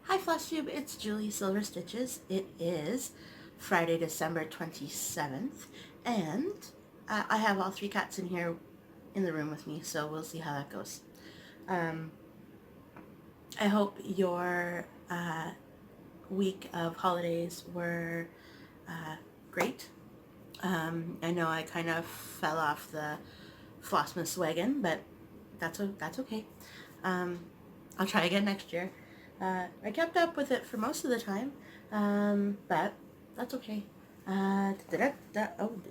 Hi FlossTube, it's Julie SylverStitches. It is Friday, December 27th, and I have all three cats in here in the room with me, so we'll see how that goes. I hope your week of holidays were great. I know I kind of fell off the Flossmas wagon, but that's okay. I'll try again next year. I kept up with it for most of the time, but that's okay. Oh,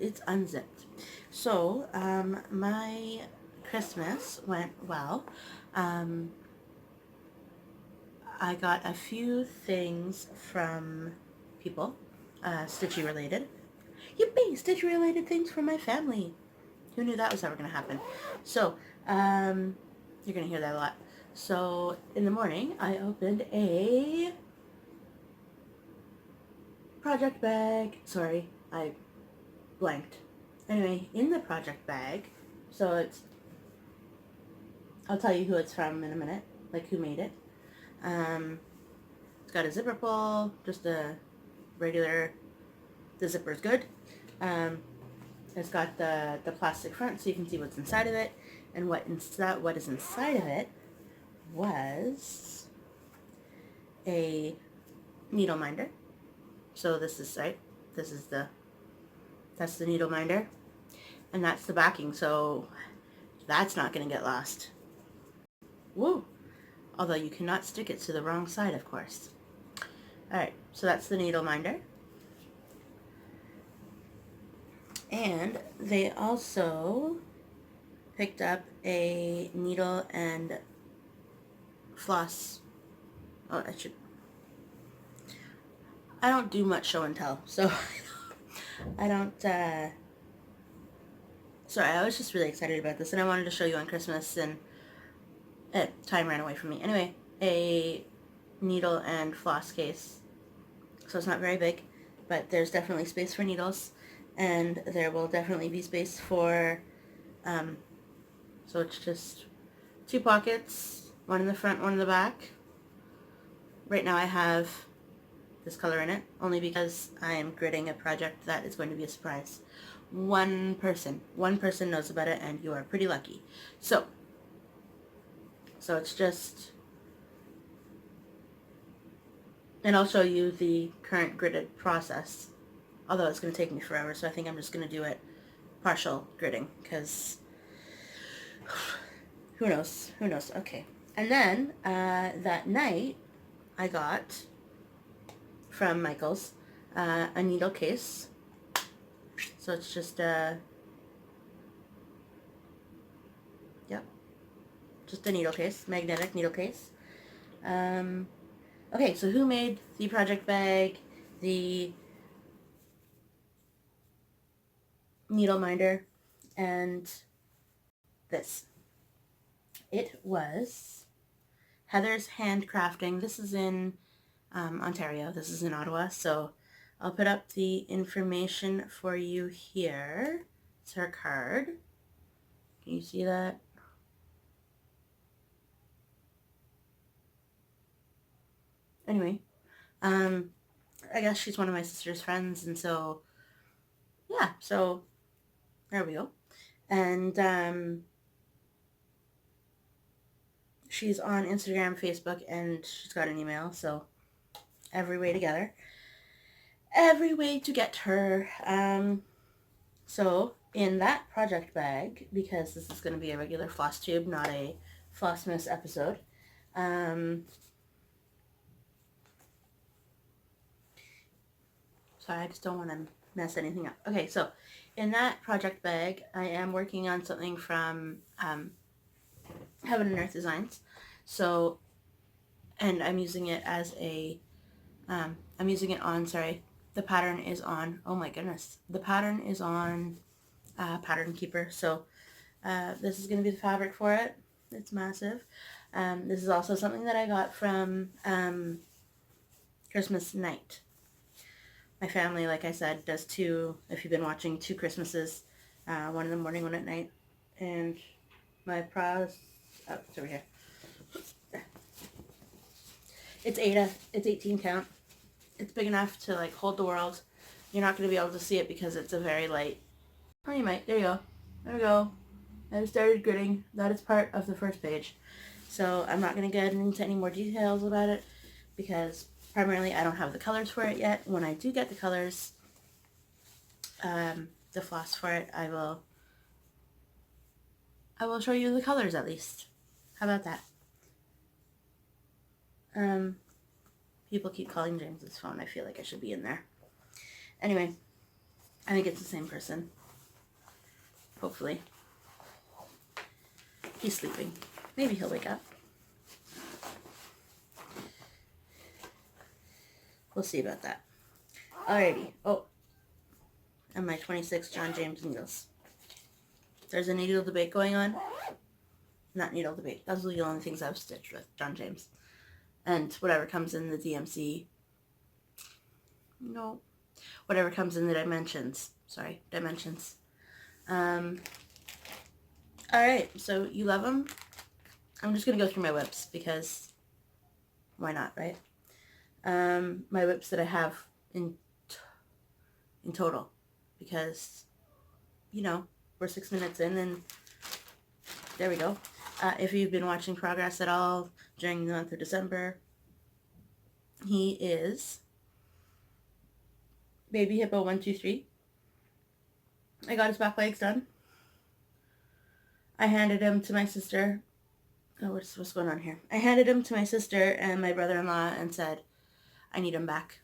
it's unzipped. So, my Christmas went well. I got a few things from people, Stitchy related. Yippee! Stitchy related things from my family. Who knew that was ever going to happen? So, you're going to hear that a lot. So, in the morning, I opened a project bag. Sorry, I blanked. Anyway, in the project bag, so I'll tell you who it's from in a minute, like who made it. It's got a zipper pull, just a regular, the zipper's good. It's got the plastic front so you can see what's inside of it, and what is inside of it was a needle minder. So this is that's the needle minder, and that's the backing, so that's not going to get lost. Woo! Although you cannot stick it to the wrong side, of course. Alright, so that's the needle minder. And they also picked up a needle and floss. Oh, I don't do much show and tell, so I don't, sorry, I was just really excited about this, and I wanted to show you on Christmas, and time ran away from me. Anyway, a needle and floss case. So it's not very big, but there's definitely space for needles, and there will definitely be space for, so it's just two pockets, one in the front, one in the back. Right now I have this color in it, only because I am gridding a project that is going to be a surprise. One person knows about it, and you are pretty lucky. So it's just, and I'll show you the current gridded process, although it's going to take me forever, so I think I'm just going to do it partial gridding, because who knows, okay. And then, that night, I got, from Michael's, a needle case. So it's just a, just a needle case, magnetic needle case. Okay, so who made the project bag, the needle minder, and this? It was Heather's Handcrafting. This is in Ontario. This is in Ottawa, so I'll put up the information for you here. It's her card. Can you see that? Anyway, I guess she's one of my sister's friends, and so, yeah, so there we go. And she's on Instagram, Facebook, and she's got an email, so every way together. Every way to get her. So in that project bag, because this is going to be a regular floss tube, not a Flossmas episode, sorry, I just don't want to mess anything up. Okay, so in that project bag, I am working on something from Heaven and Earth Designs. So, and I'm using it as a, I'm using it on, sorry, the pattern is on, oh my goodness, the pattern is on Pattern Keeper. So this is going to be the fabric for it. It's massive. This is also something that I got from Christmas night. My family, like I said, does two, if you've been watching, two Christmases, one in the morning, one at night. And my pros, oh, it's over here. It's 18 count. It's big enough to like hold the world. You're not going to be able to see it because it's a very light. Oh, you might. There you go. There we go. I started gridding. That is part of the first page. So I'm not going to get into any more details about it because primarily I don't have the colors for it yet. When I do get the colors, the floss for it, I will show you the colors at least. How about that? People keep calling James's phone. I feel like I should be in there. Anyway, I think it's the same person. Hopefully. He's sleeping. Maybe he'll wake up. We'll see about that. Alrighty. Oh. And my 26 John James needles. There's a needle debate going on. Not needle debate. Those are the only things I've stitched with John James. And whatever comes in the DMC. No. Whatever comes in the dimensions. Sorry, dimensions. Alright, so you love them? I'm just going to go through my WIPs because why not, right? My WIPs that I have in total because, you know, we're 6 minutes in and there we go. If you've been watching progress at all during the month of December, he is Baby Hippo 123. I got his back legs done. I handed him to my sister. Oh, what's going on here? I handed him to my sister and my brother-in-law and said, I need him back.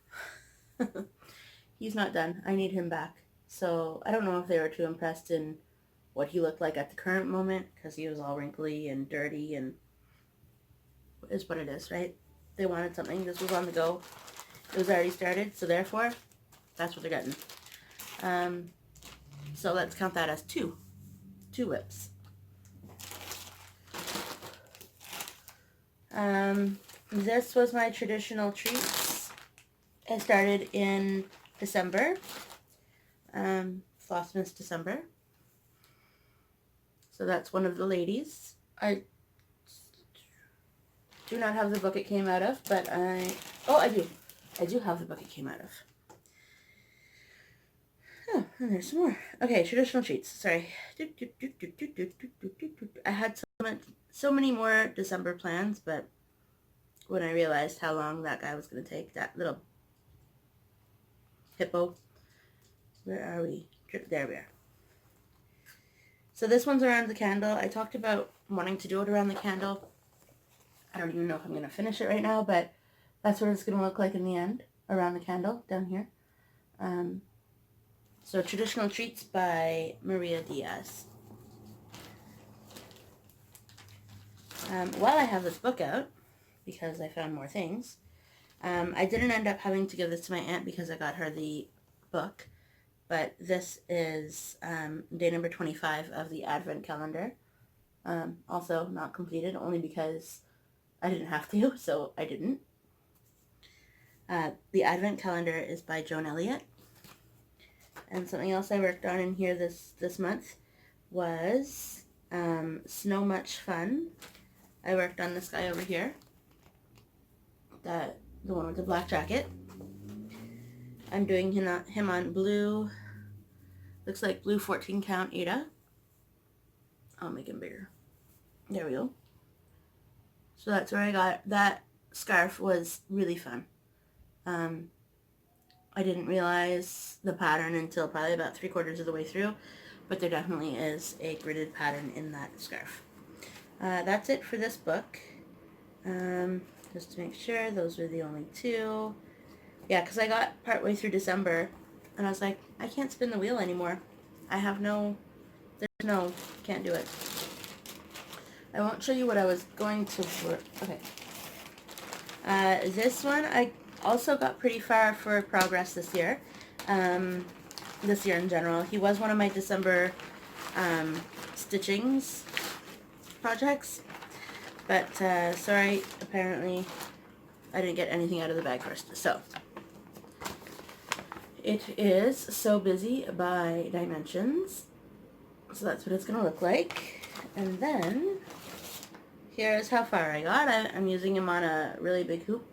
He's not done. I need him back. So I don't know if they were too impressed in what he looked like at the current moment because he was all wrinkly and dirty and is what it is, right? They wanted something. This was on the go. It was already started, so therefore, that's what they're getting. So let's count that as two WIPs. This was my traditional treats. It started in December, Flossmas December. So that's one of the ladies. I do not have the book it came out of, but I do. I do have the book it came out of. Oh, and there's some more. Okay, traditional treats. Sorry. I had so many more December plans, but when I realized how long that guy was going to take, that little hippo. Where are we? There we are. So this one's around the candle. I talked about wanting to do it around the candle. I don't even know if I'm going to finish it right now, but that's what it's going to look like in the end, around the candle, down here. So Traditional Treats by Maria Diaz. While I have this book out, because I found more things, I didn't end up having to give this to my aunt because I got her the book, but this is day number 25 of the Advent calendar. Also not completed, only because I didn't have to, so I didn't. The Advent calendar is by Joan Elliott. And something else I worked on in here this month was Snow Much Fun. I worked on this guy over here. The one with the black jacket. I'm doing him on blue, looks like blue 14 count Ada. I'll make him bigger. There we go. So that's where I got that scarf. Was really fun. I didn't realize the pattern until probably about 3/4 of the way through, but there definitely is a gridded pattern in that scarf. That's it for this book. Just to make sure, those were the only two. Yeah, because I got partway through December, and I was like, I can't spin the wheel anymore. I have can't do it. I won't show you what I was going to work. Okay. This one, I also got pretty far for progress this year. This year in general. He was one of my December stitchings projects. But, sorry, apparently I didn't get anything out of the bag first. So, it is So Busy by Dimensions. So that's what it's going to look like. And then, here's how far I got. I'm using him on a really big hoop.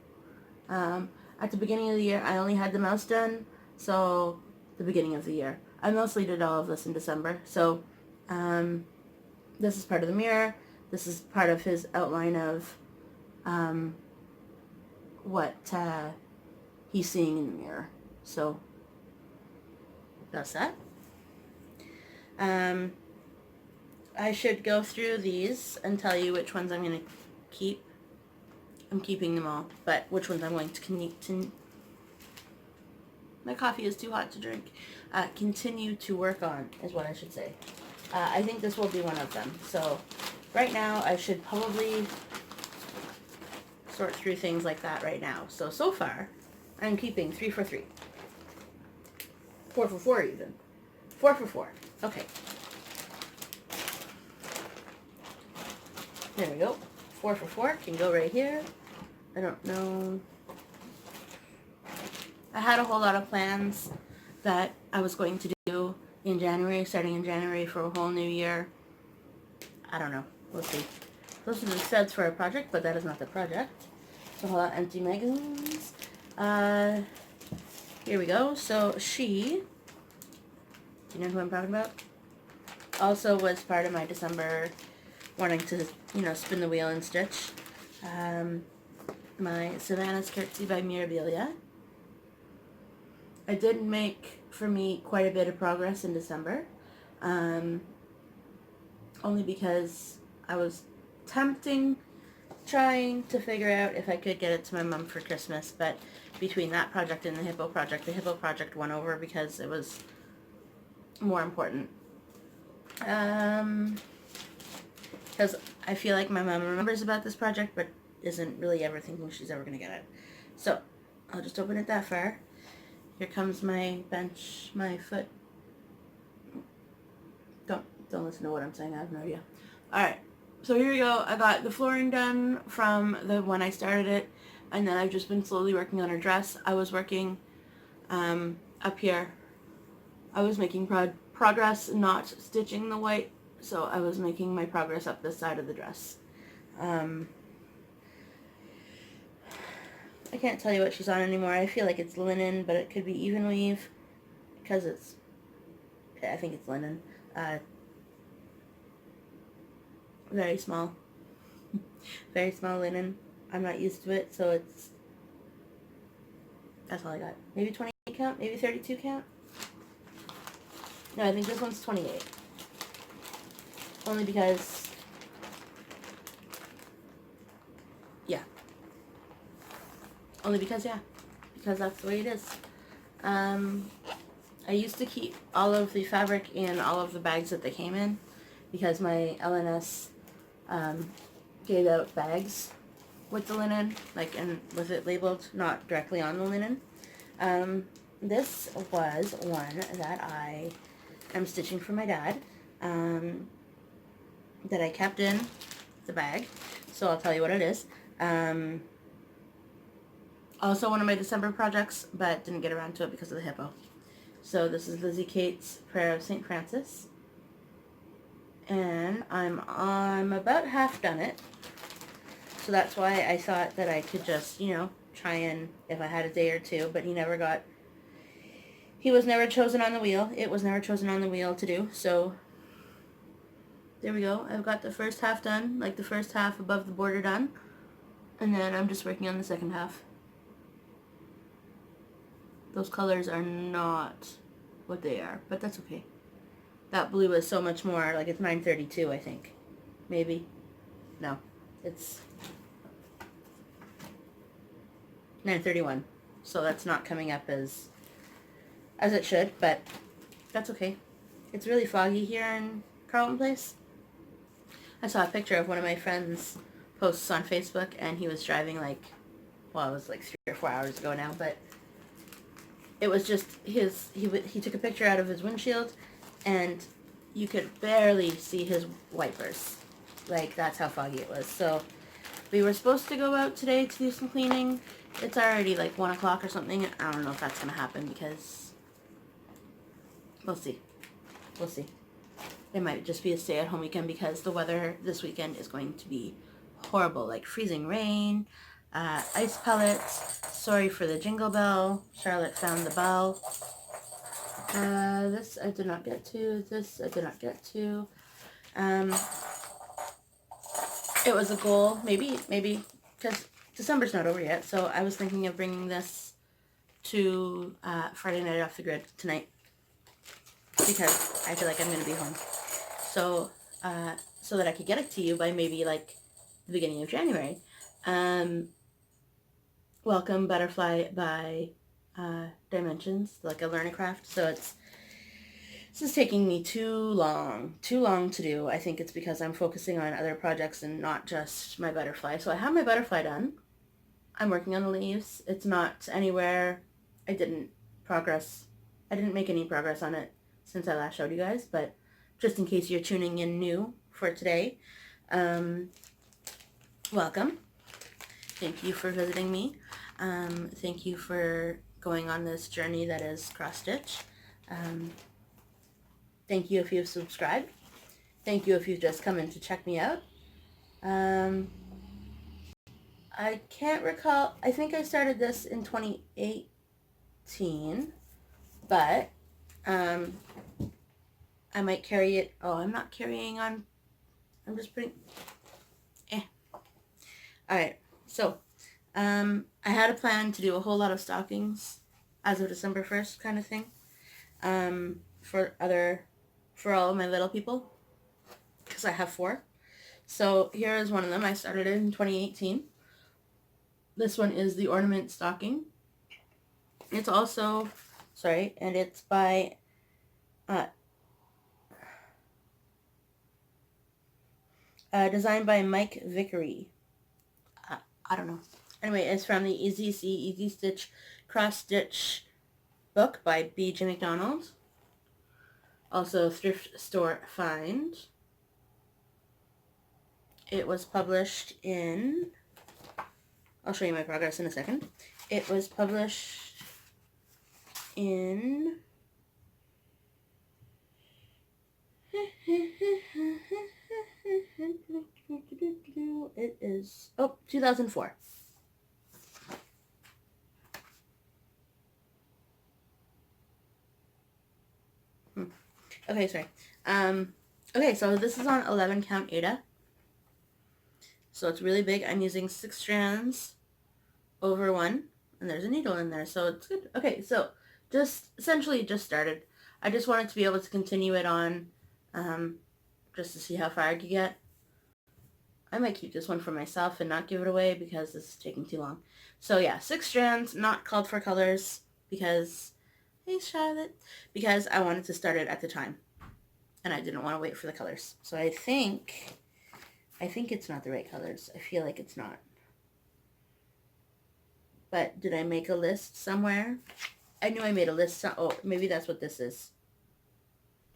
At the beginning of the year, I only had the mouse done, so the beginning of the year. I mostly did all of this in December, so this is part of the mirror. This is part of his outline of what he's seeing in the mirror. So that's that. I should go through these and tell you which ones I'm going to keep. I'm keeping them all, but which ones I'm going to my coffee is too hot to drink. Continue to work on is what I should say. I think this will be one of them. So right now I should probably sort through things like that right now. So far I'm keeping 3 for 3. 4 for 4 even. 4 for 4. Okay. There we go. 4 for 4 can go right here. I don't know. I had a whole lot of plans that I was going to do in January, starting in January for a whole new year. I don't know. We'll see. Those are the studs for a project, but that is not the project. So a whole lot of empty magazines. Here we go. So she, do you know who I'm talking about? Also was part of my December wanting to, spin the wheel and stitch. My Savannah's Curtsy by Mirabilia. I did make, for me, quite a bit of progress in December. Only because I was trying to figure out if I could get it to my mom for Christmas, but between that project and the Hippo project won over because it was more important. Because I feel like my mom remembers about this project, but isn't really ever thinking she's ever going to get it. So, I'll just open it that far. Here comes my bench, my foot. Don't listen to what I'm saying, I have no idea. Alright, so here we go. I got the flooring done from the when I started it, and then I've just been slowly working on her dress. I was working up here. I was making progress, not stitching the white, so I was making my progress up this side of the dress. I can't tell you what she's on anymore. I feel like it's linen, but it could be even weave because I think it's linen. Very small. Very small linen. I'm not used to it, so that's all I got. Maybe 28 count? Maybe 32 count? No, I think this one's 28. Only because, yeah. Only because, yeah. Because that's the way it is. I used to keep all of the fabric in all of the bags that they came in because my LNS gave out bags with the linen, and with it labeled, not directly on the linen. This was one that I am stitching for my dad, that I kept in the bag, so I'll tell you what it is. Also one of my December projects, but didn't get around to it because of the hippo. So this is Lizzie Kate's Prayer of St. Francis, and I'm about half done it. So that's why I thought that I could just, try and, if I had a day or two, but he was never chosen on the wheel. It was never chosen on the wheel to do, so there we go. I've got the first half done, the first half above the border done, and then I'm just working on the second half. Those colors are not what they are, but that's okay. That blue is so much more, it's 932, I think. Maybe. No, it's 931. So that's not coming up as it should, but that's okay. It's really foggy here in Carlton Place. I saw a picture of one of my friends' posts on Facebook, and he was driving it was 3 or 4 hours ago now, but it was just he took a picture out of his windshield, and you could barely see his wipers. That's how foggy it was. So we were supposed to go out today to do some cleaning. It's already 1 o'clock or something. I don't know if that's going to happen because we'll see. We'll see. It might just be a stay-at-home weekend because the weather this weekend is going to be horrible, freezing rain, ice pellets. Sorry for the jingle bell. Charlotte found the bell. This I did not get to. This I did not get to. It was a goal, maybe, because December's not over yet, so I was thinking of bringing this to Friday Night Off the Grid tonight, because I feel like I'm going to be home. So, so that I could get it to you by maybe like the beginning of January. Welcome Butterfly by Dimensions, like a learn a craft. So this is taking me too long to do. I think it's because I'm focusing on other projects and not just my butterfly. So I have my butterfly done. I'm working on the leaves. It's not anywhere. I didn't make any progress on it since I last showed you guys, but just in case you're tuning in new for today, welcome. Thank you for visiting me. Thank you for going on this journey that is cross stitch. Thank you if you've subscribed. Thank you if you've just come in to check me out. I can't recall. I think I started this in 2018, but I might carry it. Oh, I'm not carrying on. I'm just putting. All right. So, I had a plan to do a whole lot of stockings as of December 1st, kind of thing. For all of my little people, because I have 4. So here is one of them. I started it in 2018. This one is the ornament stocking. It's also, and it's by designed by Mike Vickery. I don't know. Anyway, it's from the Easy Stitch Cross Stitch book by B.J. McDonald. Also thrift store find. It was published in, I'll show you my progress in a second. It was published in it is 2004. Okay, sorry. Okay, so this is on 11 count Aida. So it's really big. I'm using 6 strands over 1, and there's a needle in there, so it's good. Okay, so essentially just started. I just wanted to be able to continue it on, just to see how far I could get. I might keep this one for myself and not give it away because this is taking too long. So yeah, 6 strands, not called for colors, because, hey Charlotte, because I wanted to start it at the time, and I didn't want to wait for the colors. So I think it's not the right colors. I feel like it's not. But did I make a list somewhere? I knew I made a list. Oh, maybe that's what this is.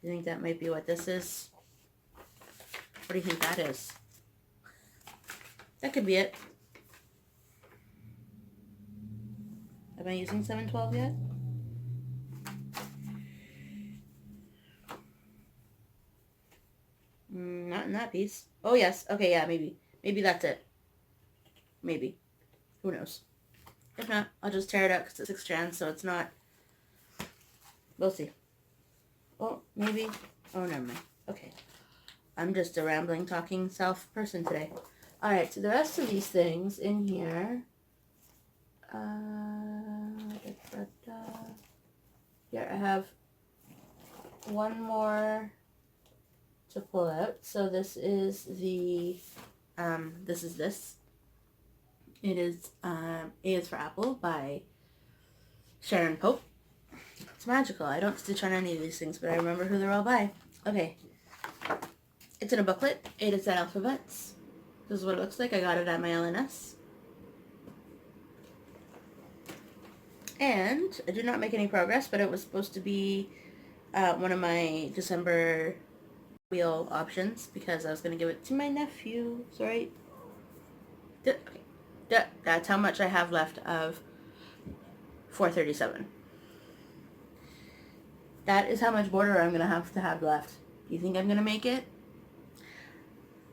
Do you think that might be what this is? What do you think that is? That could be it. Am I using 712 yet? Not in that piece. Oh, yes. Okay, yeah, maybe. Maybe that's it. Maybe. Who knows? If not, I'll just tear it out because it's 6 strands, so it's not. We'll see. Oh, maybe. Oh, never mind. Okay. I'm just a rambling, talking self person today. Alright, so the rest of these things in here. Here, I have one more to pull out. So this is the, this. It is A is for Apple by Sharon Pope. It's magical. I don't stitch on any of these things, but I remember who they're all by. Okay. It's in a booklet. It is at Alphabets. This is what it looks like. I got it at my LNS. And I did not make any progress, but it was supposed to be one of my December wheel options because I was going to give it to my nephew. Sorry. Okay. That's how much I have left of 437. That is how much border I'm going to have left. Do you think I'm going to make it?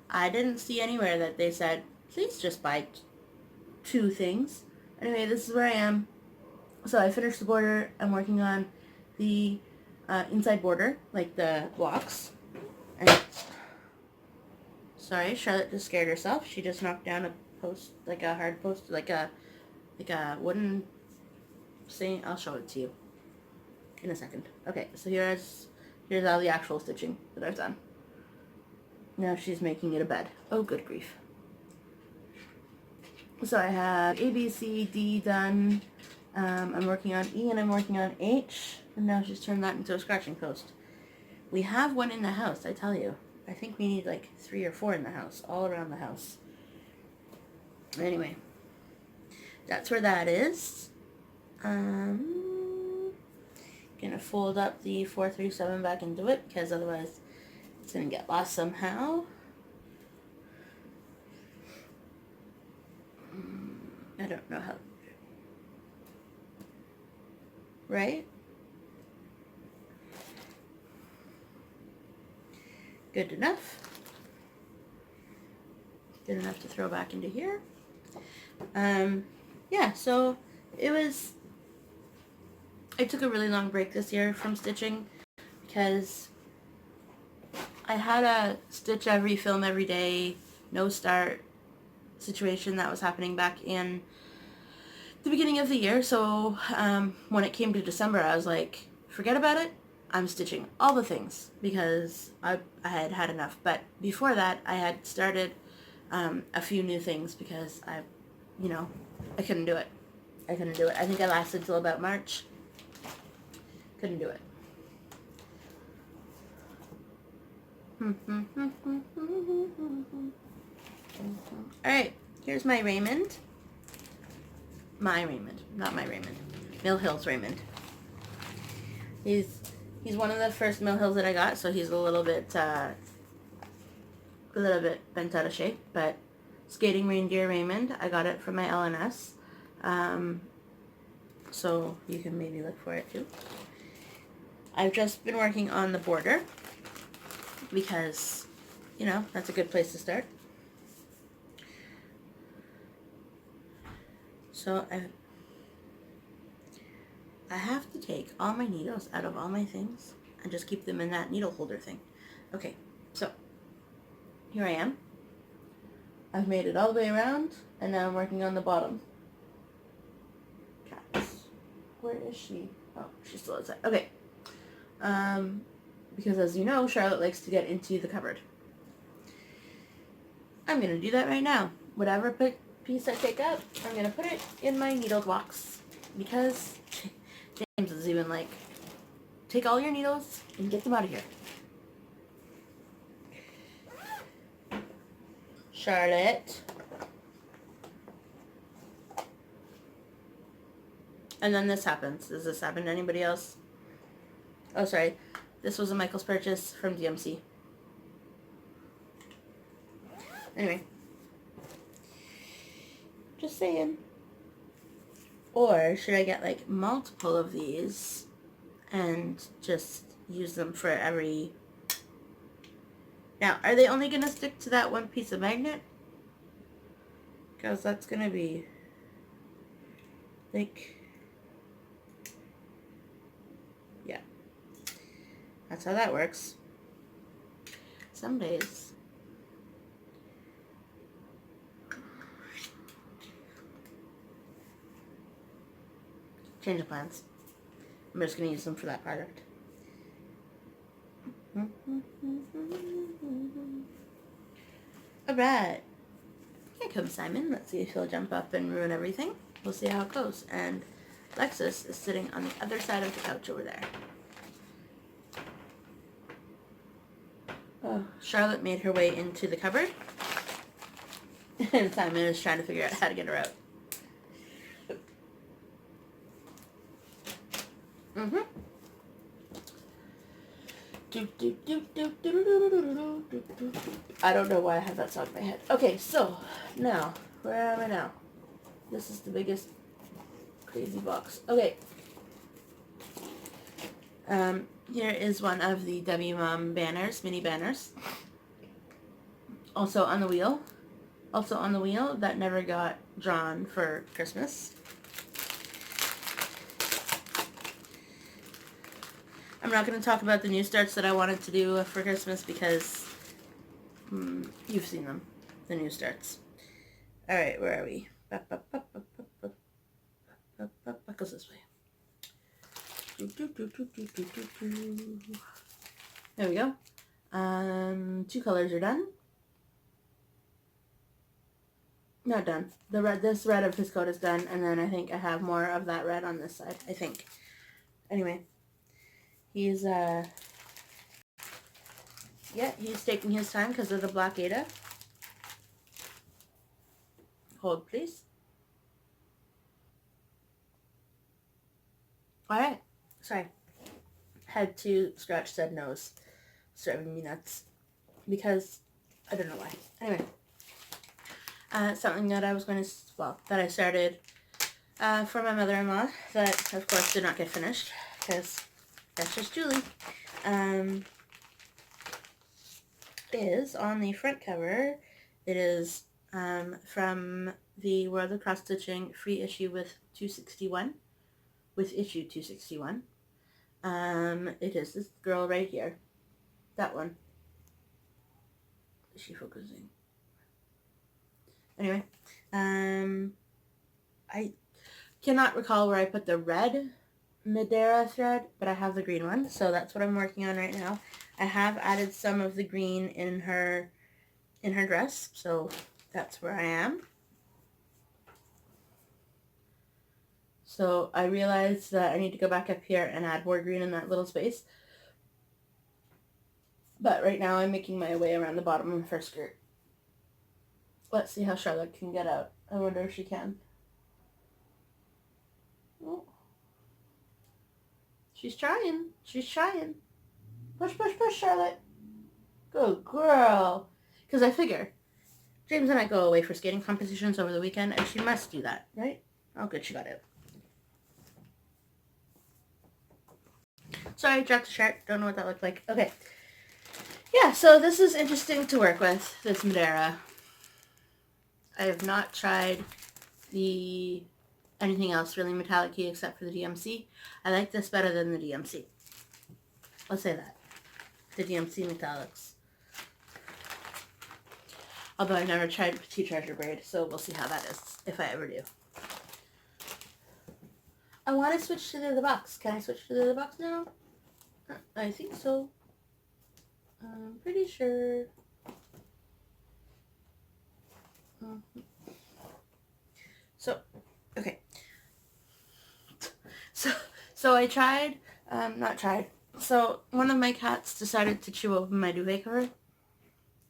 I didn't see anywhere that they said, please just buy 2 things. Anyway, this is where I am. So I finished the border. I'm working on the inside border, like the blocks. And sorry, Charlotte just scared herself. She just knocked down a post, like a hard post, like a wooden thing. I'll show it to you in a second. Okay, so here's all the actual stitching that I've done. Now she's making it a bed. Oh, good grief. So I have A, B, C, D done. I'm working on E and I'm working on H. And now she's turned that into a scratching post. We have one in the house, I tell you. I think we need like 3 or 4 in the house, all around the house. Anyway, that's where that is. Gonna fold up the 437 back into it because otherwise it's gonna get lost somehow. I don't know how. Right? Good enough. Good enough to throw back into here. Yeah, so I took a really long break this year from stitching because I had a stitch every, film every day, no start situation that was happening back in the beginning of the year. So when it came to December, I was like, forget about it. I'm stitching all the things because I had had enough. But before that, I had started a few new things because I couldn't do it. I think I lasted till about March. Couldn't do it. Alright, here's my Raymond. My Raymond, not my Raymond. Mill Hills Raymond. He's one of the first Mill Hills that I got, so he's a little bit bent out of shape, but Skating Reindeer Raymond, I got it from my LNS. So you can maybe look for it too. I've just been working on the border because, that's a good place to start. So I have to take all my needles out of all my things and just keep them in that needle holder thing. Okay, so here I am. I've made it all the way around, and now I'm working on the bottom. Cats. Where is she? Oh, she's still outside. Okay. Because as you know, Charlotte likes to get into the cupboard. I'm going to do that right now. Whatever piece I take out, I'm going to put it in my needle box. Because James is even like, take all your needles and get them out of here. Charlotte. And then this happens. Does this happen to anybody else? Oh, sorry. This was a Michael's purchase from DMC. Anyway. Just saying. Or should I get like multiple of these and just use them for every... Now, are they only going to stick to that one piece of magnet? Because that's going to be like... Yeah. That's how that works. Some days. Change of plans. I'm just going to use them for that product. Alright. Here comes Simon. Let's see if he'll jump up and ruin everything. We'll see how it goes. And Lexus is sitting on the other side of the couch over there. Oh, Charlotte made her way into the cupboard. And Simon is trying to figure out how to get her out. I don't know why I have that song in my head. Okay, so now, where am I now? This is the biggest crazy box. Okay. Here is one of the WMOM banners, mini banners. Also on the wheel. Also on the wheel that never got drawn for Christmas. I'm not going to talk about the new starts that I wanted to do for Christmas because you've seen them, the new starts. Alright, where are we? Goes this way. There we go. 2 colors are done. Not done. This red of his coat is done, and then I think I have more of that red on this side, I think. Anyway, he's taking his time because of the black Ada. Hold, please. Alright, sorry. Had to scratch said nose. It's driving me nuts. Because I don't know why. Anyway. Something that I was going to, that I started for my mother-in-law that, of course, did not get finished because that's just Julie. Is on the front cover. It is from the World of Cross Stitching free issue with 261. With issue 261. It is this girl right here. That one. Is she focusing? Anyway, I cannot recall where I put the red Madeira thread, but I have the green one, so that's what I'm working on right now. I have added some of the green in her dress, so that's where I am. So I realized that I need to go back up here and add more green in that little space. But right now I'm making my way around the bottom of her skirt. Let's see how Charlotte can get out. I wonder if she can. Oh. She's trying. She's trying. Push, push, push, Charlotte. Good girl. Because I figure James and I go away for skating competitions over the weekend, and she must do that, right? Oh, good, she got it. Sorry, dropped the shirt. Don't know what that looked like. Okay. Yeah, so this is interesting to work with, this Madeira. I have not tried anything else really metallic-y except for the DMC. I like this better than the DMC. Let's say that. The DMC metallics. Although I've never tried Petite Treasure Braid, so we'll see how that is, if I ever do. I want to switch to the other box. Can I switch to the other box now? I think so. I'm pretty sure. So, okay. So I tried, So one of my cats decided to chew open my duvet cover.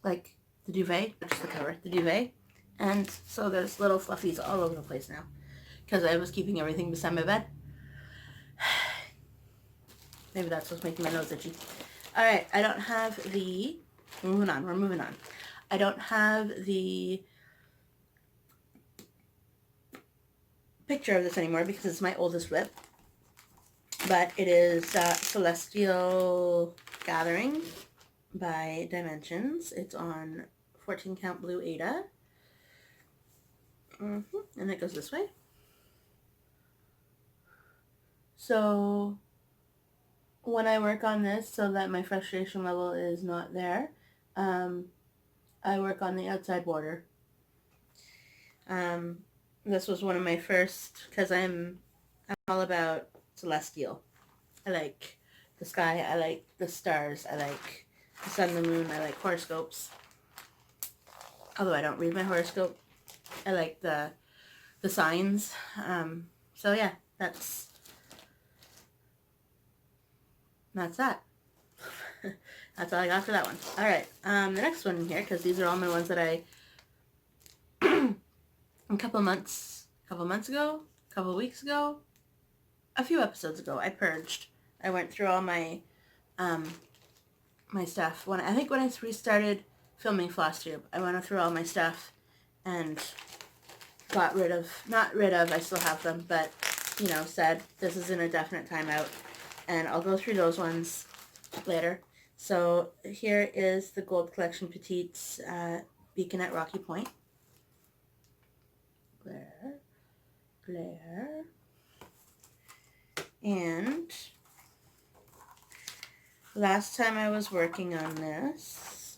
Like, the duvet, not just the cover, the duvet. And so there's little fluffies all over the place now. Because I was keeping everything beside my bed. Maybe that's what's making my nose itchy. Alright, I don't have we're moving on. I don't have the picture of this anymore because it's my oldest WIP. But it is Celestial Gathering by Dimensions. It's on 14 count blue Ada. And it goes this way. So when I work on this so that my frustration level is not there, I work on the outside border. This was one of my first, because I'm all about celestial. I like the sky, I like the stars, I like the sun, the moon, I like horoscopes. Although I don't read my horoscope. I like the signs. So yeah, that's that. That's all I got for that one. Alright, the next one here, because these are all my ones that I a couple weeks ago, a few episodes ago, I purged. I went through all my my stuff. I think when I restarted filming FlossTube, I went through all my stuff and got rid of, I still have them, but, you know, said this is in a definite timeout, and I'll go through those ones later. So here is the Gold Collection Petites Beacon at Rocky Point. Glare. And last time I was working on this,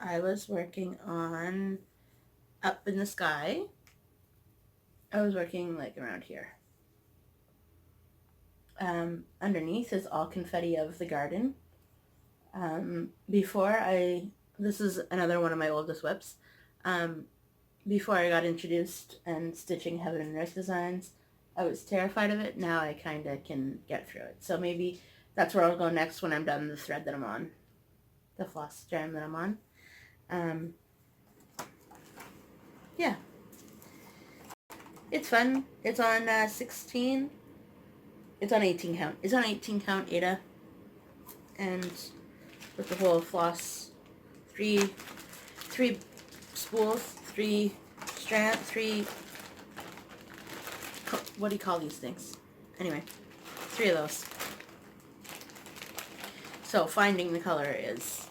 I was working on Up in the Sky. I was working like around here. Underneath is all confetti of the garden. This is another one of my oldest WIPs. Before I got introduced and stitching Heaven and Earth designs, I was terrified of it. Now I kind of can get through it. So maybe that's where I'll go next when I'm done the thread that I'm on, the floss strand that I'm on. Yeah, it's fun. It's on 16. It's on 18 count. It's on 18 count Ada, and with the whole floss, three spools, three strand, what do you call these things? Anyway, 3 of those. So finding the color is,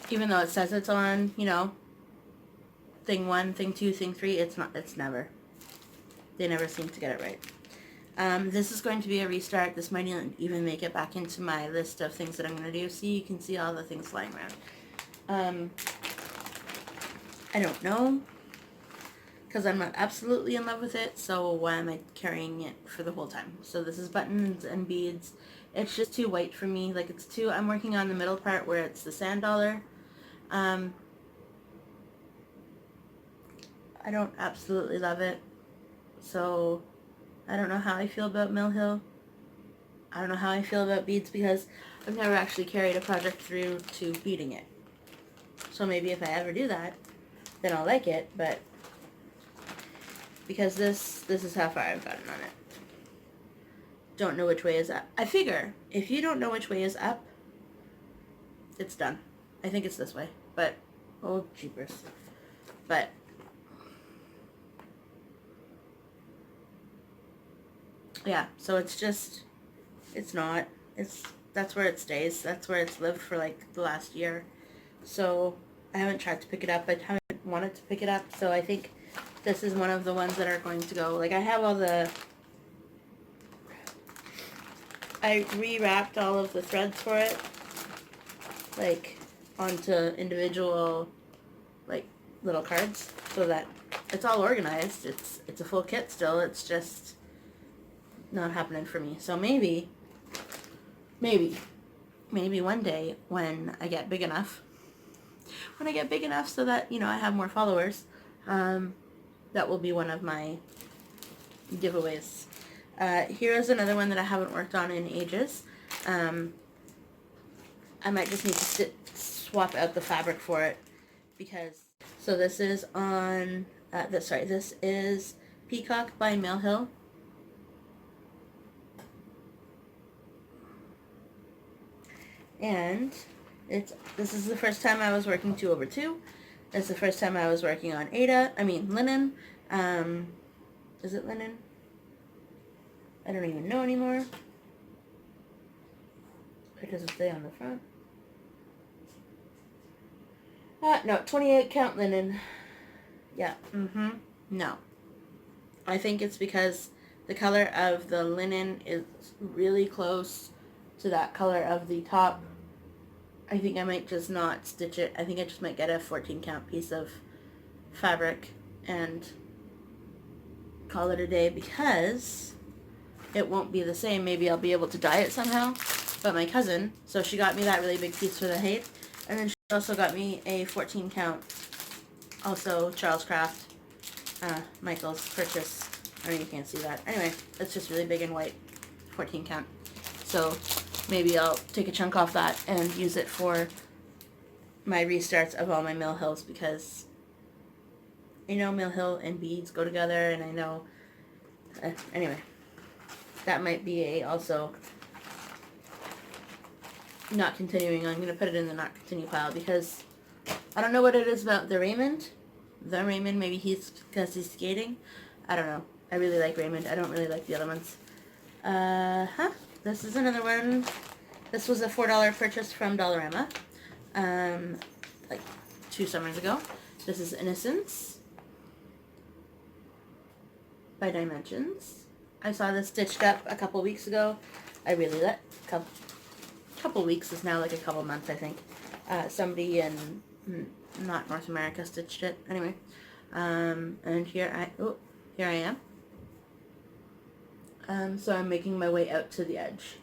even though it says it's on, you know, thing 1, thing 2, thing 3, it's not, it's never. They never seem to get it right. This is going to be a restart. This might even make it back into my list of things that I'm going to do. See, you can see all the things flying around. I don't know, because I'm not absolutely in love with it, so why am I carrying it for the whole time? So this is buttons and beads. It's just too white for me. Like, it's too, I'm working on the middle part where it's the sand dollar. I don't absolutely love it, so I don't know how I feel about Mill Hill. I don't know how I feel about beads, because I've never actually carried a project through to beading it. So maybe if I ever do that, then I'll like it, but because this is how far I've gotten on it. Don't know which way is up. I figure if you don't know which way is up, it's done. I think it's this way, but oh jeepers. But yeah, so it's just, it's not, that's where it stays. That's where it's lived for like the last year. So I haven't tried to pick it up. I haven't wanted to pick it up. So I think this is one of the ones that are going to go. Like, I have all the, I rewrapped all of the threads for it, like, onto individual, like, little cards, so that it's all organized. It's a full kit still. It's just not happening for me. So maybe one day when I get big enough, so that, you know, I have more followers, that will be one of my giveaways. Here is another one that I haven't worked on in ages. I might just need to swap out the fabric for it, because, so this is on, this is Peacock by Mill Hill. And this is the first time I was working 2/2. It's the first time I was working on linen. Is it linen? I don't even know anymore. It doesn't say on the front. No, 28 count linen. Yeah, no. I think it's because the color of the linen is really close to that color of the top. I think I might just not stitch it. I think I just might get a 14 count piece of fabric and call it a day, because it won't be the same. Maybe I'll be able to dye it somehow. But my cousin, so she got me that really big piece for the height, and then she also got me a 14 count, also Charles Craft, Michael's purchase. I mean, you can't see that. Anyway, it's just really big and white, 14 count. So maybe I'll take a chunk off that and use it for my restarts of all my Mill Hills, because I know Mill Hill and beads go together, and I know, anyway, that might be also not continuing. I'm going to put it in the not continue pile, because I don't know what it is about the Raymond, maybe because he's skating. I don't know. I really like Raymond. I don't really like the other ones. This is another one. This was a $4 purchase from Dollarama, like 2 summers ago. This is Innocence by Dimensions. I saw this stitched up a couple weeks ago. I really like, couple weeks is now like a couple months, I think. Somebody in not North America stitched it. Anyway, and here I am. So I'm making my way out to the edge.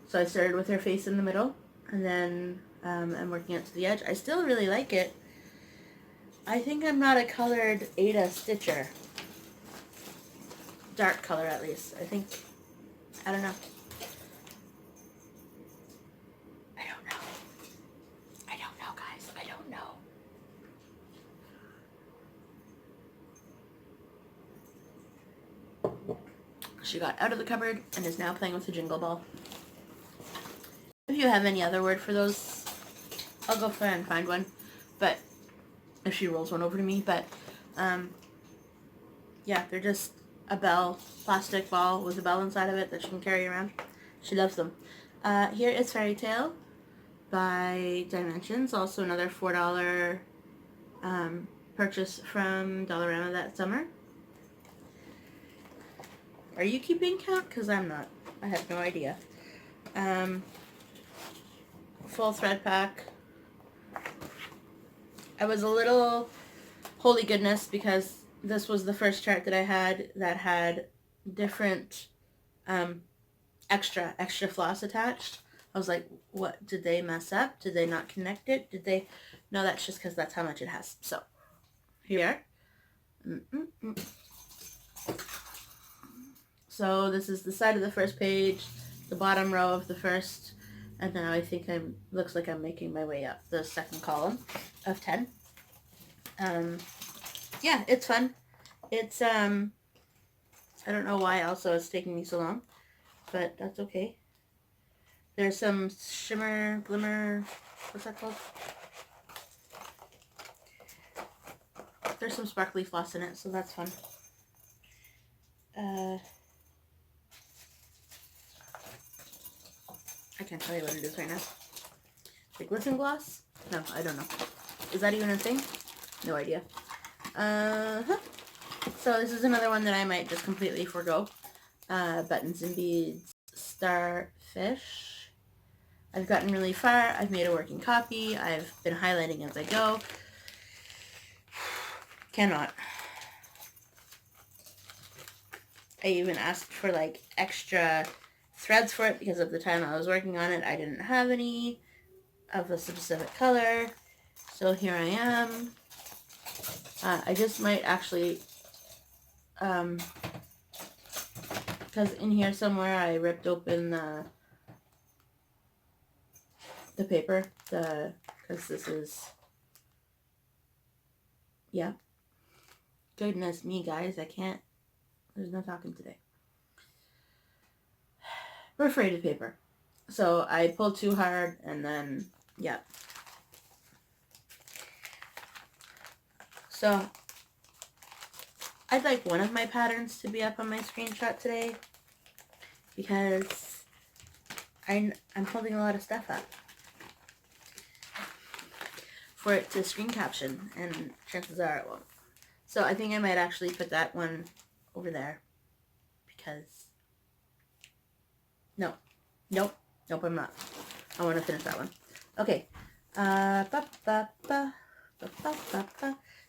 So I started with her face in the middle, and then I'm working out to the edge. I still really like it. I think I'm not a colored Ada stitcher. Dark color, at least. I think, I don't know. I don't know. I don't know, guys. I don't know. She got out of the cupboard and is now playing with the jingle ball. If you have any other word for those, I'll go try and find one. But if she rolls one over to me, but yeah, they're just a bell, plastic ball with a bell inside of it that she can carry around. She loves them. Here is Fairy Tale by Dimensions, also another $4 purchase from Dollarama that summer. Are you keeping count? Because I'm not. I have no idea. Full thread pack. I was a little holy goodness because this was the first chart that I had that had different extra floss attached. I was like, what, did they mess up? Did they not connect it? Did they? No, that's just because that's how much it has. So here. So this is the side of the first page, the bottom row of the first, and now I think looks like I'm making my way up the second column of 10. Yeah, it's fun. It's, I don't know why also it's taking me so long, but that's okay. There's some shimmer, glimmer, what's that called? There's some sparkly floss in it, so that's fun. I can't tell you what it is right now. The glisten gloss? No, I don't know. Is that even a thing? No idea. So this is another one that I might just completely forgo. Buttons and Beads Starfish. I've gotten really far. I've made a working copy. I've been highlighting as I go. Cannot. I even asked for like extra threads for it because at the time I was working on it I didn't have any of a specific color. So here I am. I just might actually, because in here somewhere I ripped open the paper, because this is, yeah. Goodness me, guys, I can't, there's no talking today. Perforated paper. So I pulled too hard and then, yeah. So I'd like one of my patterns to be up on my screenshot today because I'm holding a lot of stuff up for it to screen caption, and chances are it won't. So I think I might actually put that one over there because nope, I'm not. I want to finish that one. Okay.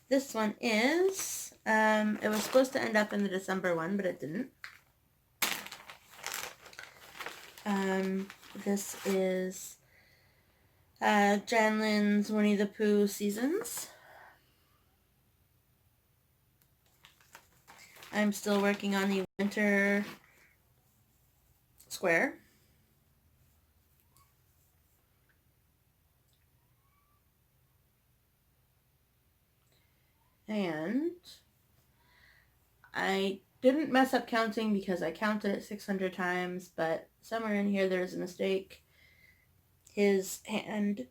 This one is, it was supposed to end up in the December one, but it didn't. This is Janlin's Winnie the Pooh Seasons. I'm still working on the winter square. And I didn't mess up counting because I counted it 600 times, but somewhere in here there's a mistake. His hand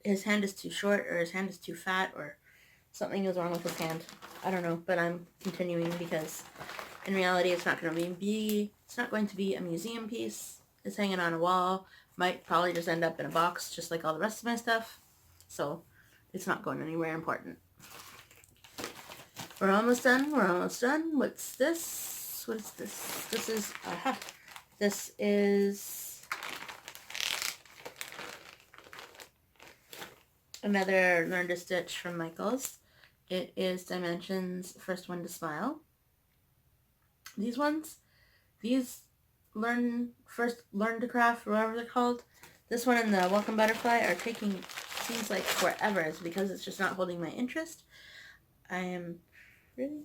is too short, or his hand is too fat, or something is wrong with his hand. I don't know, but I'm continuing because in reality it's not going to be a museum piece. It's hanging on a wall. Might probably just end up in a box just like all the rest of my stuff. So it's not going anywhere important. We're almost done. What's this? What is this? This is, This is another Learn to Stitch from Michaels. It is Dimensions First One to Smile. These ones, these Learn to Craft, or whatever they're called, this one and the Welcome Butterfly are taking, seems like forever. It's because it's just not holding my interest. I am really,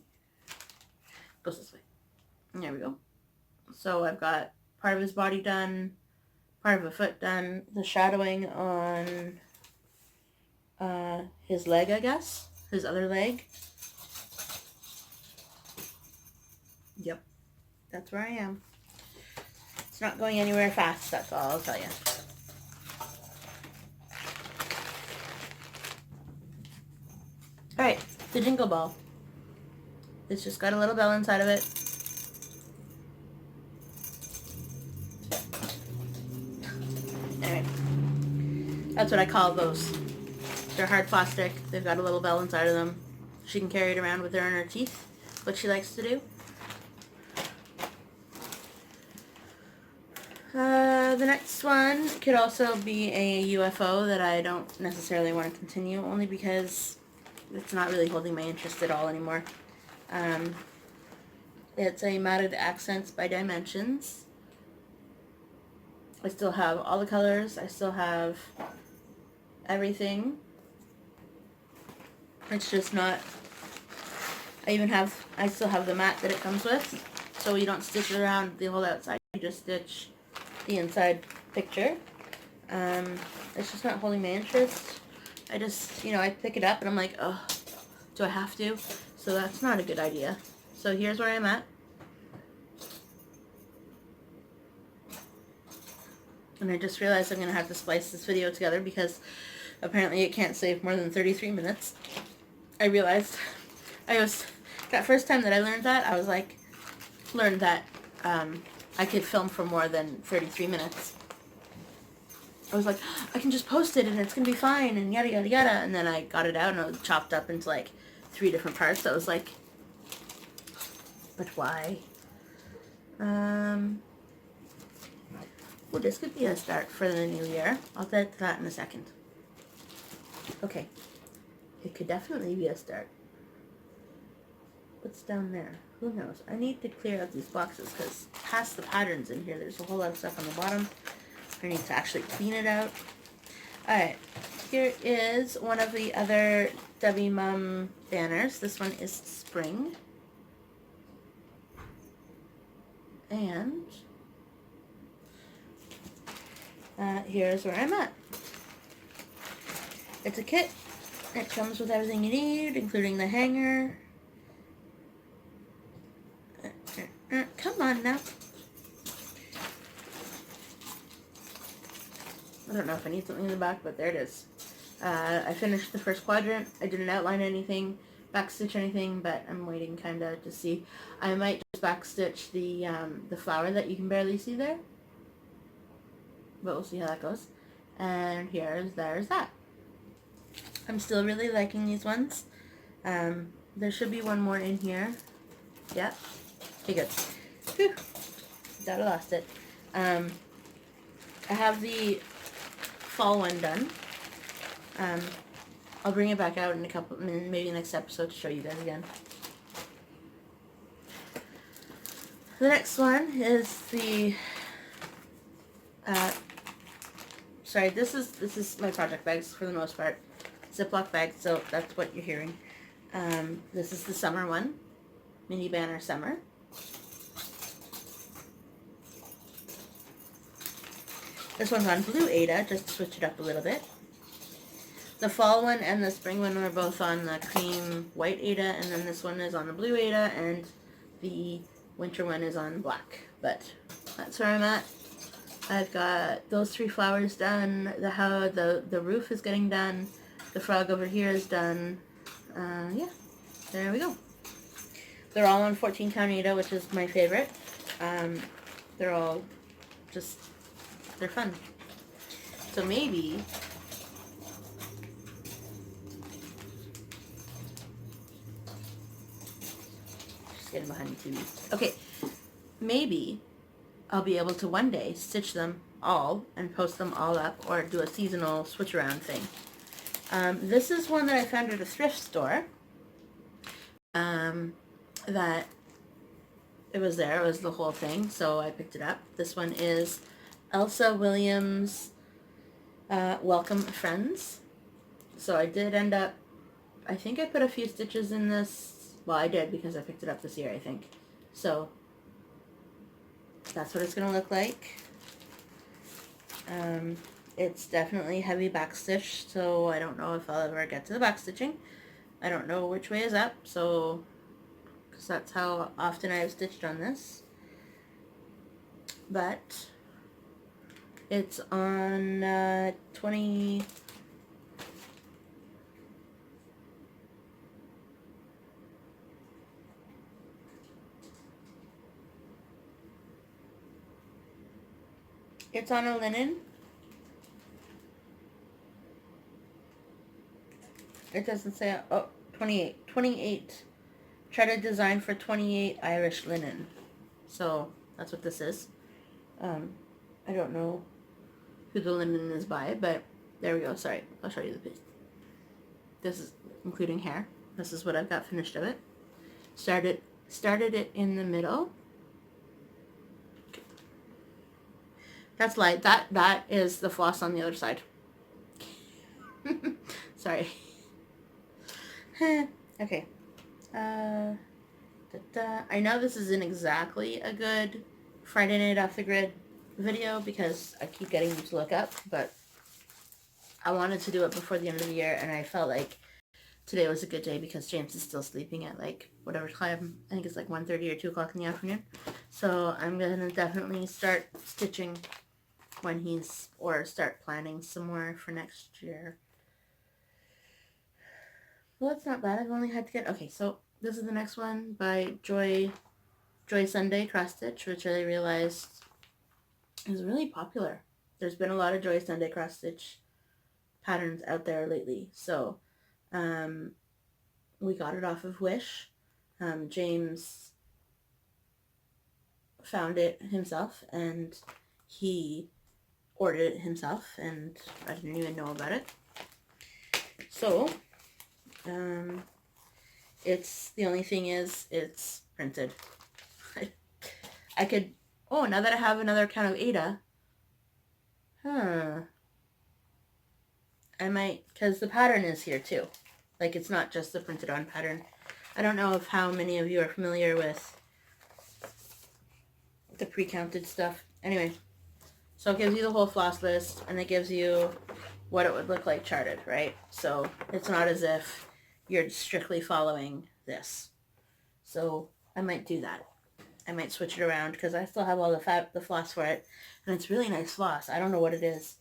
goes this way. There we go. So I've got part of his body done, part of a foot done, the shadowing on his leg, I guess, his other leg. Yep, that's where I am. It's not going anywhere fast, that's all I'll tell you. Alright, the Jingle Ball. It's just got a little bell inside of it. Anyway, that's what I call those. They're hard plastic. They've got a little bell inside of them. She can carry it around with her in her teeth, what she likes to do. The next one could also be a UFO that I don't necessarily want to continue, only because it's not really holding my interest at all anymore. It's a Matted Accents by Dimensions. I still have all the colors. I still have everything. It's just not, I still have the mat that it comes with, so you don't stitch it around the whole outside, you just stitch the inside picture. It's just not holding my interest. I just, I pick it up and I'm like, oh, do I have to? So that's not a good idea. So here's where I'm at. And I just realized I'm going to have to splice this video together because apparently it can't save more than 33 minutes. I realized that first time that I learned that, I was like, learned that I could film for more than 33 minutes. I was like, I can just post it and it's going to be fine and yada yada yada. And then I got it out and it was chopped up into like 3 different parts. I was like, but why? Well, this could be a start for the new year. I'll get to that in a second. Okay. It could definitely be a start. What's down there? Who knows? I need to clear out these boxes because past the patterns in here, there's a whole lot of stuff on the bottom. I need to actually clean it out. Alright. Here is one of the other Debbie Mum banners. This one is Spring. And here's where I'm at. It's a kit. It comes with everything you need, including the hanger. Come on now. I don't know if I need something in the back, but there it is. I finished the first quadrant. I didn't outline anything, backstitch anything, but I'm waiting kind of to see. I might just backstitch the flower that you can barely see there. But we'll see how that goes. And there's that. I'm still really liking these ones. There should be one more in here. Yeah. Okay, good. Whew. Thought I lost it. I have the fall one done. I'll bring it back out in a couple, maybe next episode to show you guys again. The next one is the sorry, this is my project bags for the most part. Ziploc bags, so that's what you're hearing. This is the summer one. Mini banner summer. This one's on blue Ada, just to switch it up a little bit. The fall one and the spring one are both on the cream white Ada, and then this one is on the blue Ada, and the winter one is on black. But that's where I'm at. I've got those 3 flowers done. The roof is getting done. The frog over here is done. Yeah, there we go. They're all on 14 count Ada, which is my favorite. They're all just, they're fun. So maybe just getting behind the TV. Okay, maybe I'll be able to one day stitch them all and post them all up, or do a seasonal switch around thing. This is one that I found at a thrift store. That it was there. It was the whole thing, so I picked it up. This one is Elsa Williams' Welcome Friends. So I did end up, I think I put a few stitches in this. Well, I did because I picked it up this year, I think. So that's what it's going to look like. It's definitely heavy backstitch, so I don't know if I'll ever get to the backstitching. I don't know which way is up, so because that's how often I've stitched on this. But it's on 20... It's on a linen. It doesn't say, oh, 28. 28. Try to design for 28 Irish linen. So that's what this is. I don't know who the linen is by, but there we go. Sorry, I'll show you the piece. This is including hair. This is what I've got finished of it. Started it in the middle. That's light. That is the floss on the other side. Sorry. Okay. I know this isn't exactly a good Friday Night Off the Grid video because I keep getting them to look up, but I wanted to do it before the end of the year, and I felt like today was a good day because James is still sleeping at like whatever time. I think it's like 1:30 or 2 o'clock in the afternoon. So I'm going to definitely start stitching when he's, or start planning some more for next year. Well, that's not bad. I've only had to get, okay, so this is the next one by Joy Sunday Cross Stitch, which I realized is really popular. There's been a lot of Joy Sunday Cross Stitch patterns out there lately. So we got it off of Wish. James found it himself and he ordered it himself, and I didn't even know about it. So it's, the only thing is it's printed. I could, oh, now that I have another account of Ada, I might, because the pattern is here too. Like, it's not just the printed on pattern. I don't know if how many of you are familiar with the pre-counted stuff. Anyway, so it gives you the whole floss list, and it gives you what it would look like charted, right? So it's not as if you're strictly following this. So I might do that. I might switch it around because I still have all the floss for it, and it's really nice floss. I don't know what it is,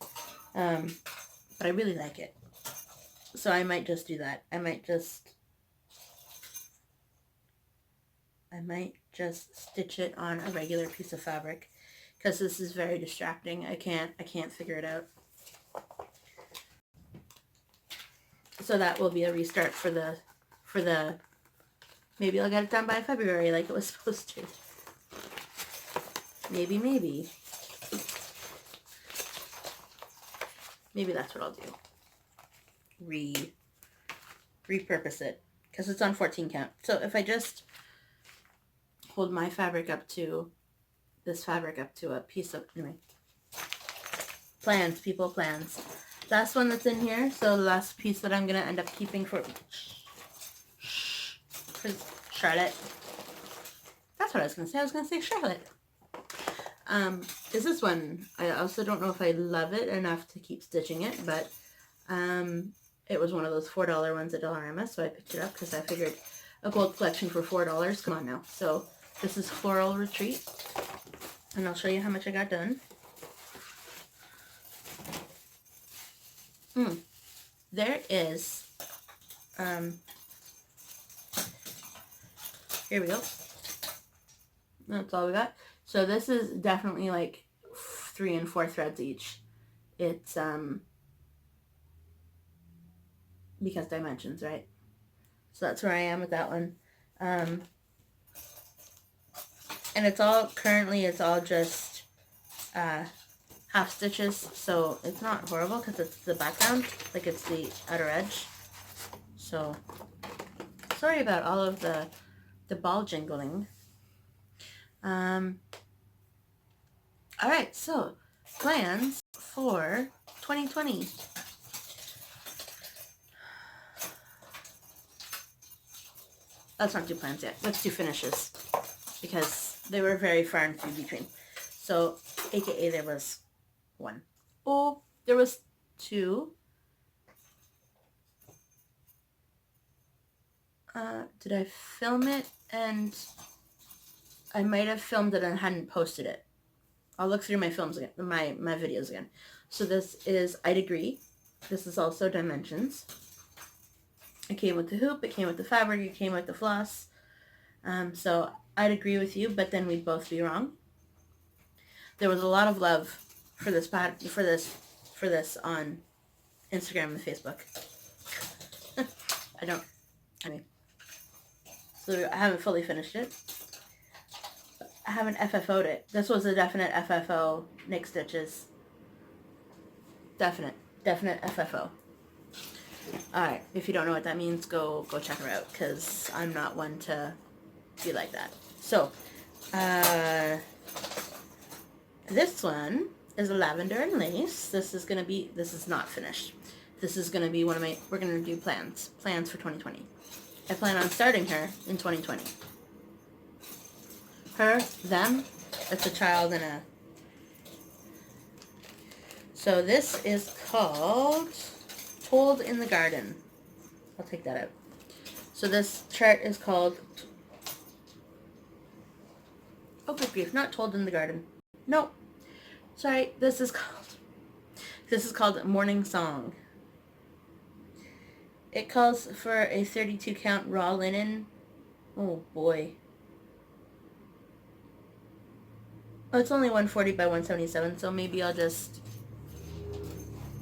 but I really like it. So I might just do that. I might just stitch it on a regular piece of fabric because this is very distracting. I can't figure it out. So that will be a restart for the maybe I'll get it done by February like it was supposed to. Maybe that's what I'll do. Repurpose it because it's on 14 count. So if I just hold my fabric up to this fabric up to a piece of, anyway, plans, people, plans. Last one that's in here, so the last piece that I'm going to end up keeping for Charlotte. That's what I was going to say. I was going to say Charlotte. Is this one. I also don't know if I love it enough to keep stitching it, but it was one of those $4 ones at Dollarama, so I picked it up because I figured a gold collection for $4. Come on now. So this is Floral Retreat, and I'll show you how much I got done. There is, here we go. That's all we got. So this is definitely like 3 and 4 threads each. It's, because dimensions, right? So that's where I am with that one. And it's all, currently it's all just half stitches, so it's not horrible because it's the background, like it's the outer edge. So sorry about all of the ball jingling. Alright, so plans for 2020. Let's not do plans yet. Let's do finishes, because they were very far and few between. So, aka there was one. Oh, there was two. Did I film it? And I might have filmed it and hadn't posted it. I'll look through my films again, my videos again. So this is I'd Agree. This is also Dimensions. It came with the hoop, it came with the fabric, it came with the floss. So I'd agree with you, but then we'd both be wrong. There was a lot of love for this on Instagram and Facebook. So I haven't fully finished it. I haven't FFO'd it. This was a definite FFO, Nick Stitches. Definite FFO. Alright, if you don't know what that means, go check her out, because I'm not one to be like that. So, this one is lavender and lace. This is not finished. This is gonna be one of my, we're gonna do plans for 2020. I plan on starting her in 2020. Her, them, it's a child and a... So this is called Told in the Garden. I'll take that out. So this chart is called... Oh, good grief, not Told in the Garden. No. Sorry, this is called Morning Song. It calls for a 32 count raw linen. Oh boy. Oh, it's only 140 by 177, so maybe I'll just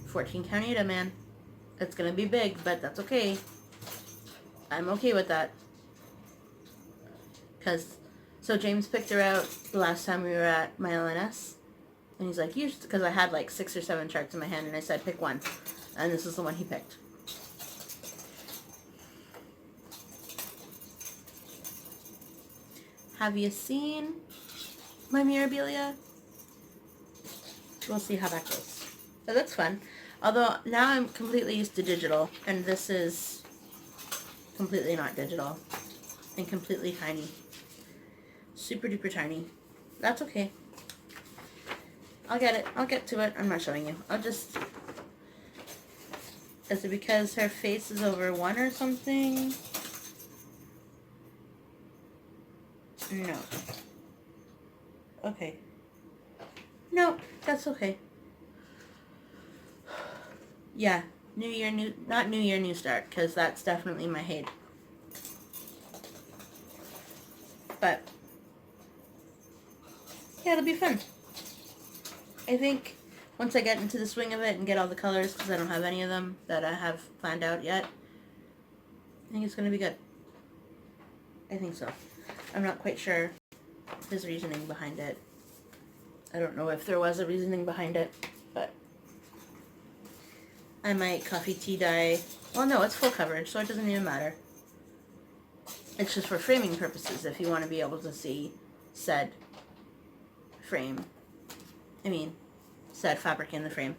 14 count Ada, man. It's gonna be big, but that's okay. I'm okay with that. So James picked her out the last time we were at my LNS, and he's like, because I had like 6 or 7 charts in my hand, and I said pick one, and this is the one he picked. Have you seen my Mirabilia? We'll see how that goes. So that's fun. Although now I'm completely used to digital, and this is completely not digital and completely tiny. Super duper tiny. That's okay. I'll get it. I'll get to it. I'm not showing you. Is it because her face is over 1 or something? No. Okay. No, that's okay. Yeah, not New Year, New Start, because that's definitely my hate. But, yeah, it'll be fun. I think once I get into the swing of it and get all the colors, because I don't have any of them that I have planned out yet, I think it's going to be good. I think so. I'm not quite sure his reasoning behind it. I don't know if there was a reasoning behind it, but I might coffee tea dye. Well, no, it's full coverage, so it doesn't even matter. It's just for framing purposes, if you want to be able to see said frame. Said fabric in the frame.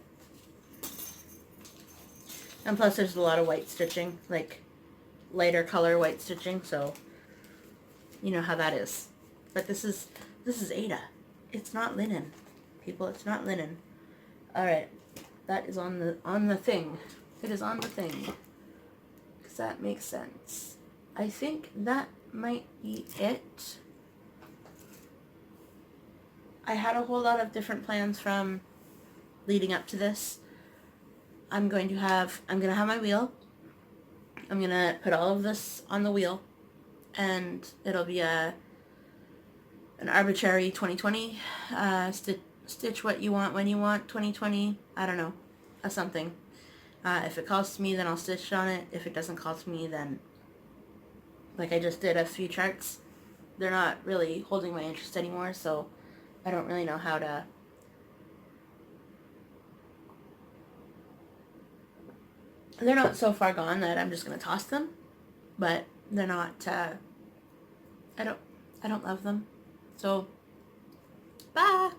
And plus there's a lot of white stitching, like lighter color white stitching, so you know how that is. But this is Ada. It's not linen, people. It's not linen. All right, that is on the thing. It is on the thing. Because that makes sense. I think that might be it. I had a whole lot of different plans from leading up to this. I'm gonna have my wheel. I'm gonna put all of this on the wheel, and it'll be an arbitrary 2020 stitch what you want when you want 2020. I don't know, something. If it calls to me, then I'll stitch on it. If it doesn't call to me, then like I just did a few charts, they're not really holding my interest anymore, so I don't really know how to They're not so far gone that I'm just going to toss them, but they're not, I don't love them. So, bye.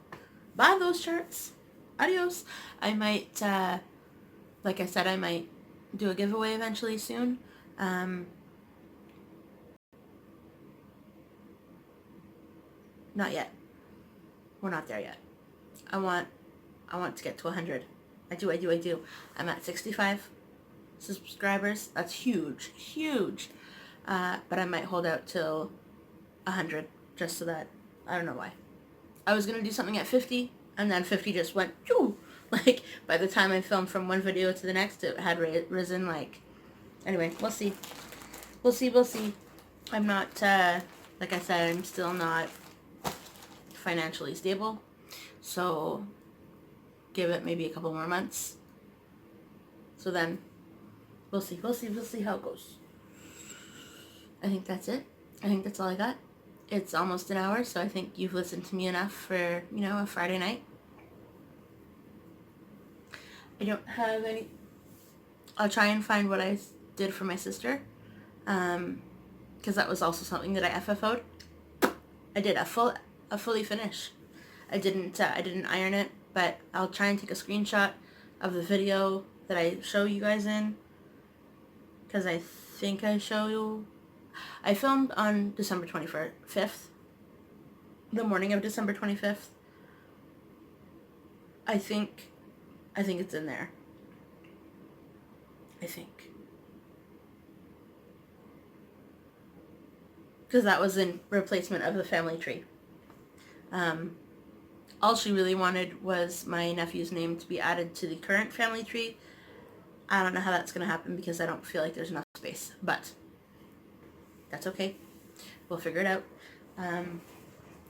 Bye those shirts. Adios. I might, like I said, I might do a giveaway eventually soon. Not yet. We're not there yet. I want to get to 100. I do. I'm at 65 subscribers. That's huge, huge. But I might hold out till 100 just so that, I don't know why. I was going to do something at 50 and then 50 just went, choo! Like, by the time I filmed from one video to the next, it had risen, like, anyway, we'll see. We'll see. I'm not, like I said, I'm still not financially stable. So, give it maybe a couple more months. So then, we'll see how it goes. I think that's it. I think that's all I got. It's almost an hour, so I think you've listened to me enough for, you know, a Friday night. I don't have any... I'll try and find what I did for my sister, because that was also something that I FFO'd. I did a fully finish. I didn't iron it, but I'll try and take a screenshot of the video that I show you guys in, because I think I show you... I filmed on December 25th, the morning of December 25th. I think it's in there. I think. Because that was in replacement of the family tree. All she really wanted was my nephew's name to be added to the current family tree. I don't know how that's going to happen because I don't feel like there's enough space, but that's okay. We'll figure it out.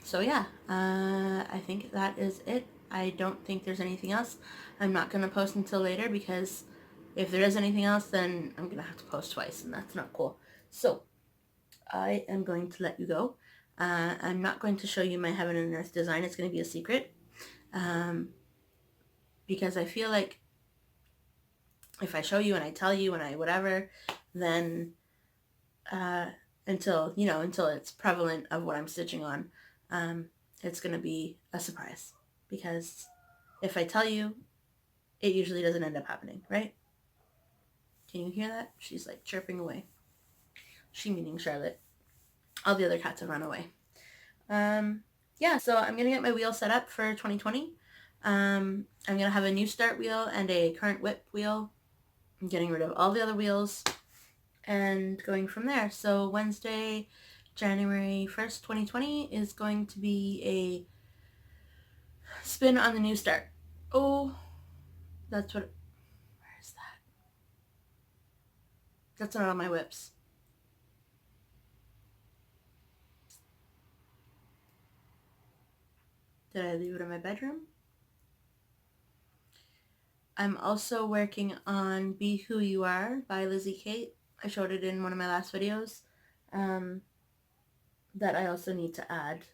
So yeah, I think that is it. I don't think there's anything else. I'm not going to post until later because if there is anything else, then I'm going to have to post twice, and that's not cool. So I am going to let you go. I'm not going to show you my heaven and earth design. It's going to be a secret, because I feel like if I show you and I tell you and I whatever, then until it's prevalent of what I'm stitching on, it's going to be a surprise, because if I tell you, it usually doesn't end up happening, right? Can you hear that? She's like chirping away. She meaning Charlotte. All the other cats have run away. Yeah, so I'm going to get my wheel set up for 2020. I'm going to have a new start wheel and a current WIP wheel. I'm getting rid of all the other wheels and going from there. So Wednesday, January 1st, 2020 is going to be a spin on the new start. Oh, that's what... Where is that? That's not on my WIPs. Did I leave it in my bedroom? I'm also working on Be Who You Are by Lizzie Kate. I showed it in one of my last videos. That I also need to add.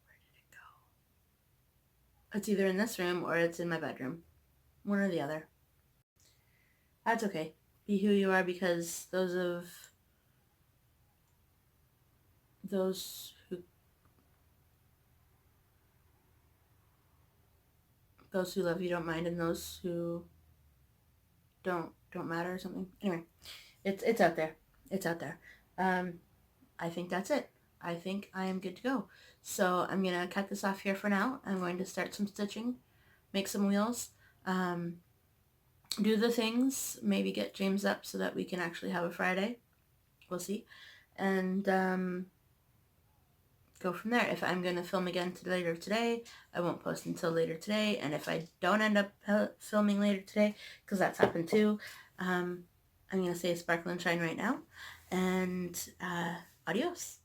Where did it go? It's either in this room or it's in my bedroom. One or the other. That's okay. Be Who You Are, because those who love you don't mind, and those who don't matter or something. Anyway, it's out there. It's out there. I think that's it. I think I am good to go. So I'm going to cut this off here for now. I'm going to start some stitching, make some wheels, do the things, maybe get James up so that we can actually have a Friday. We'll see. And go from there. If I'm going to film again later today, I won't post until later today. And if I don't end up filming later today, because that's happened too, I'm going to say sparkle and shine right now. And adios.